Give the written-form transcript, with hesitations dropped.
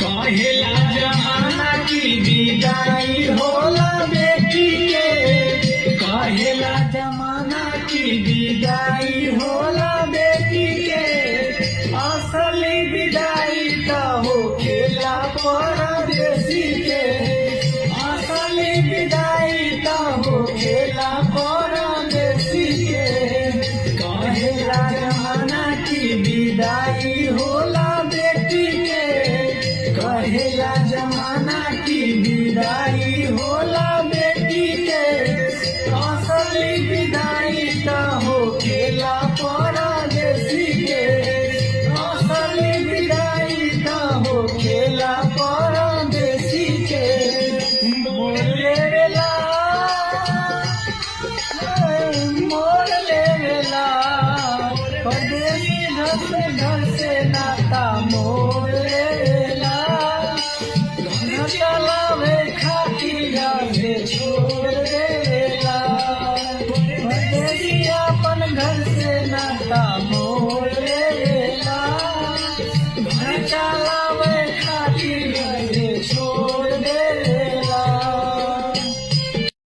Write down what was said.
कहेला जमाना की विदाई होला बेटी के, कहेला जमाना की विदाई होला बेटी के, असली विदाई तो होखेला परदेसी के, असली विदाई तो होखेला परदेसी के। कहेला जमाना की विदाई होला बेटी के, कहेला जमाना की विदाई होला बेटी के, असली विदाई तो होखेला परदेसी के, असली विदाई तो होखेला परदेसी के। मोर लेवेला परदेसी घर से नाता मोर लेवेला, घर चलावे खातिर से छोड़ देवेला, परदेसी अपन घर से नाता मोर लेवेला, घर चलावे